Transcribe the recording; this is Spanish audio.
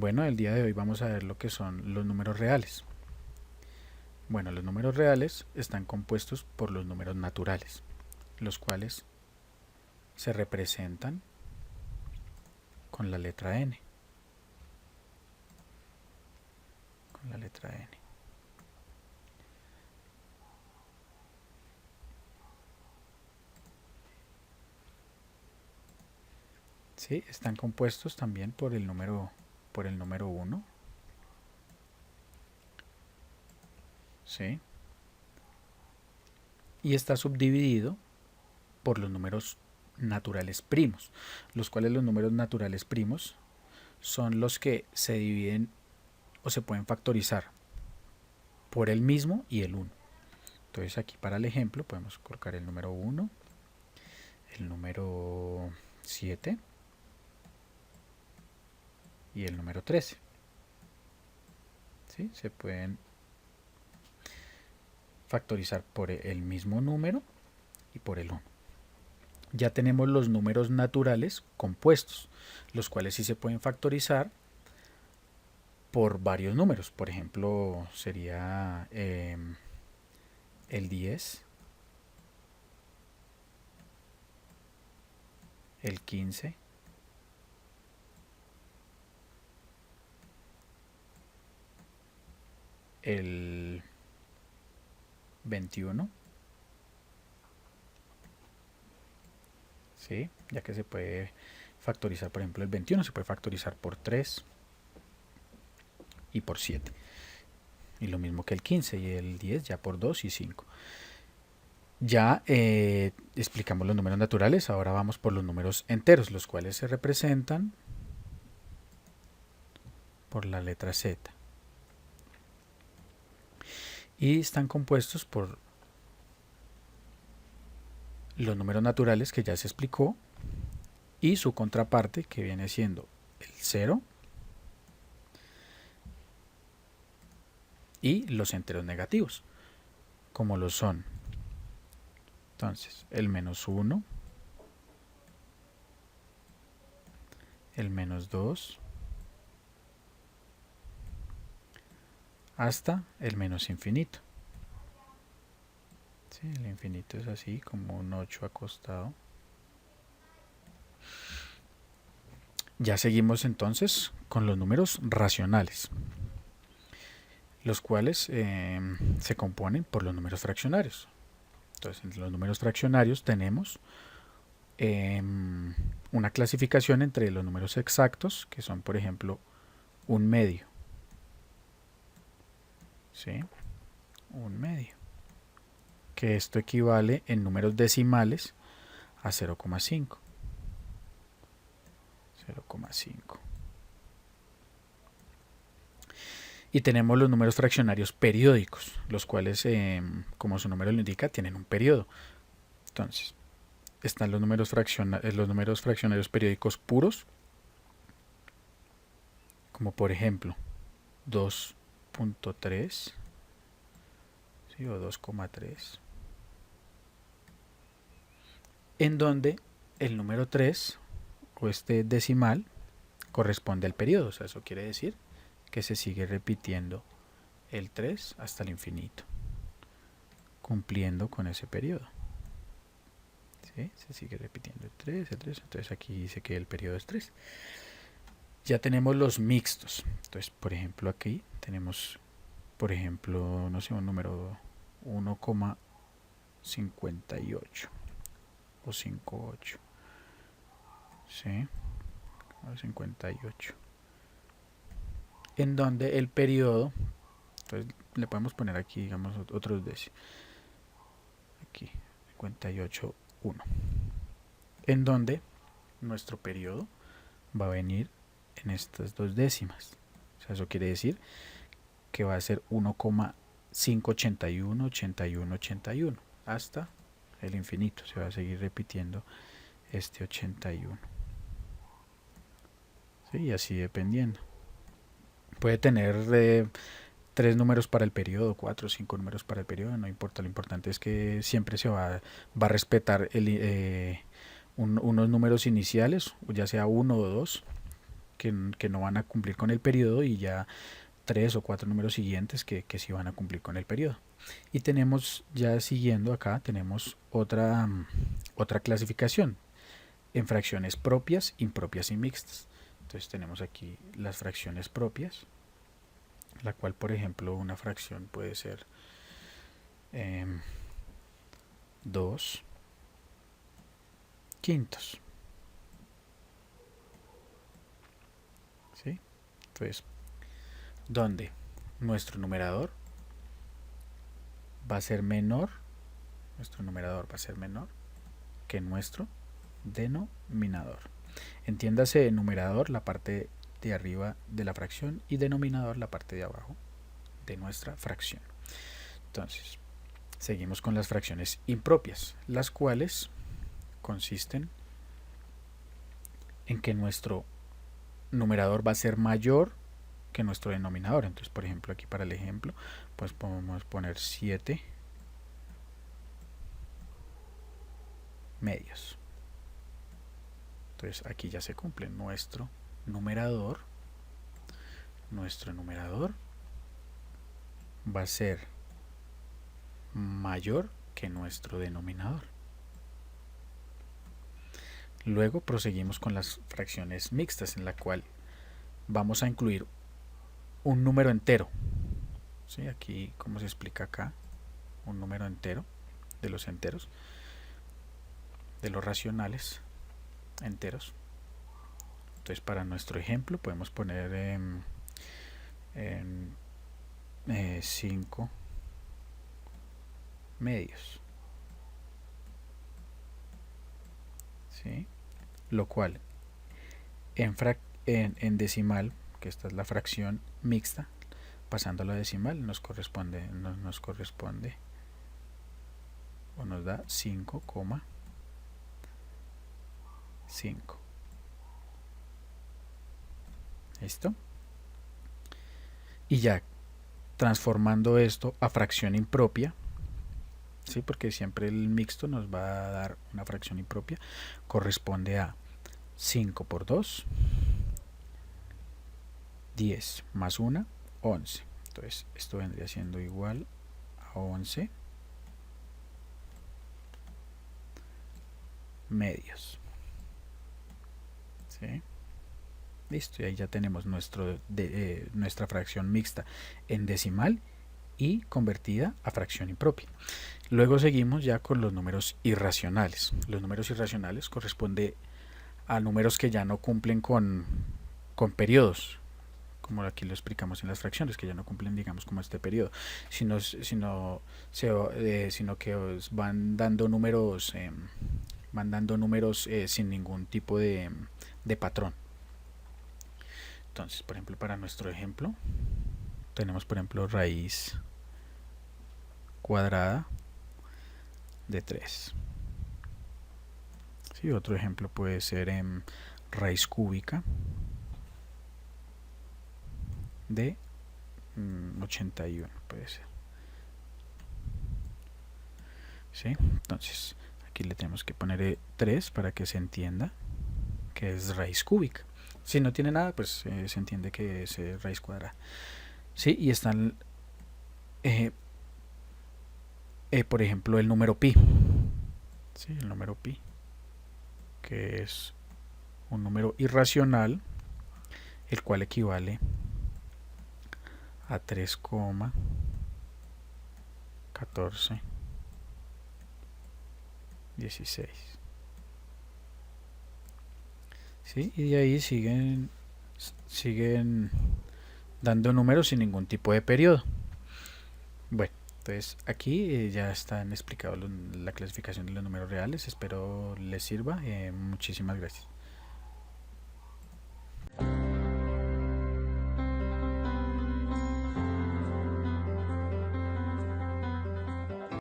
Bueno, el día de hoy vamos a ver lo que son los números reales. Bueno, los números reales están compuestos por los números naturales, los cuales se representan con la letra n. Con la letra n. Sí, están compuestos también por el número 1. ¿Sí? Y está subdividido por los números naturales primos, los cuales los números naturales primos son los que se dividen o se pueden factorizar por el mismo y el 1. Entonces aquí para el ejemplo podemos colocar el número 1, el número 7 y el número 13. ¿Sí? Se pueden factorizar por el mismo número y por el 1. Ya tenemos los números naturales compuestos, los cuales sí se pueden factorizar por varios números. Por ejemplo, sería el 10, el 15, el 21, ¿sí? Ya que se puede factorizar, por ejemplo, el 21 se puede factorizar por 3 y por 7. Y lo mismo que el 15 y el 10 ya por 2 y 5. Ya explicamos los números naturales, ahora vamos por los números enteros, los cuales se representan por la letra Z. Y están compuestos por los números naturales que ya se explicó y su contraparte que viene siendo el 0 y los enteros negativos, como lo son entonces el menos 1, el menos 2, hasta el menos infinito. ¿Sí? El infinito es así como un 8 acostado. Ya seguimos entonces con los números racionales, los cuales se componen por los números fraccionarios. Entonces, entre los números fraccionarios tenemos una clasificación entre los números exactos, que son, por ejemplo, un medio. ¿Sí? Un medio. Que esto equivale en números decimales a 0,5. 0,5. Y tenemos los números fraccionarios periódicos, los cuales, como su nombre lo indica, tienen un periodo. Entonces, están los números fraccionarios periódicos puros, como por ejemplo 2.3, ¿sí? O 2,3, en donde el número 3 o este decimal corresponde al periodo. O sea, eso quiere decir que se sigue repitiendo el 3 hasta el infinito, cumpliendo con ese periodo. ¿Sí? Se sigue repitiendo el 3, entonces aquí dice que el periodo es 3. Ya tenemos los mixtos. Entonces, por ejemplo, aquí tenemos, por ejemplo, no sé, un número 1,58 o 58. ¿Sí? 58. En donde el periodo, entonces le podemos poner aquí, digamos, otros décimos. Aquí, 58, 1. En donde nuestro periodo va a venir en estas dos décimas. O sea, eso quiere decir que va a ser 1,581, 81, 81 hasta el infinito. Se va a seguir repitiendo este 81. ¿Sí? Y así dependiendo. Puede tener 3 números para el periodo, 4 o 5 números para el periodo, no importa. Lo importante es que siempre se va a respetar unos números iniciales, ya sea 1 o 2, que no van a cumplir con el periodo, y ya 3 o 4 números siguientes que sí van a cumplir con el periodo. Y tenemos, ya siguiendo acá, tenemos otra clasificación en fracciones propias, impropias y mixtas. Entonces tenemos aquí las fracciones propias, la cual, por ejemplo, una fracción puede ser 2 quintos. ¿Sí? Entonces, donde nuestro numerador va a ser menor, que nuestro denominador. Entiéndase numerador la parte de arriba de la fracción y denominador la parte de abajo de nuestra fracción. Entonces, seguimos con las fracciones impropias, las cuales consisten en que nuestro numerador va a ser mayor que nuestro denominador. Entonces, por ejemplo, aquí para el ejemplo, pues podemos poner 7 medios. Entonces aquí ya se cumple nuestro numerador. Nuestro numerador va a ser mayor que nuestro denominador. Luego proseguimos con las fracciones mixtas, en la cual vamos a incluir un número entero. ¿Sí? Aquí, como se explica acá, un número entero, de los enteros, de los racionales enteros. Entonces, para nuestro ejemplo podemos poner 5 medios. ¿Sí? Lo cual en decimal, que esta es la fracción mixta, pasando a la decimal nos corresponde o nos da 5,5. ¿Listo? Y ya transformando esto a fracción impropia, ¿sí? Porque siempre el mixto nos va a dar una fracción impropia, corresponde a 5 por 2, 10 más 1, 11. Entonces esto vendría siendo igual a 11 medios. ¿Sí? Listo, y ahí ya tenemos nuestra fracción mixta en decimal y convertida a fracción impropia. Luego seguimos ya con los números irracionales. Los números irracionales corresponden a números que ya no cumplen con periodos, como aquí lo explicamos en las fracciones, que ya no cumplen, digamos, como este periodo, sino que os van dando números sin ningún tipo de patrón. Entonces, por ejemplo, para nuestro ejemplo tenemos, por ejemplo, raíz cuadrada de 3. ¿Sí? Otro ejemplo puede ser raíz cúbica de 81, puede ser. ¿Sí? Entonces, aquí le tenemos que poner 3 para que se entienda que es raíz cúbica. Si no tiene nada, pues se entiende que es raíz cuadrada. ¿Sí? Y están, por ejemplo, el número pi. ¿Sí? El número pi, que es un número irracional, el cual equivale a 3,1416. ¿Sí? Y de ahí siguen dando números sin ningún tipo de periodo. Bueno, entonces aquí ya están explicados la clasificación de los números reales. Espero les sirva. Muchísimas gracias.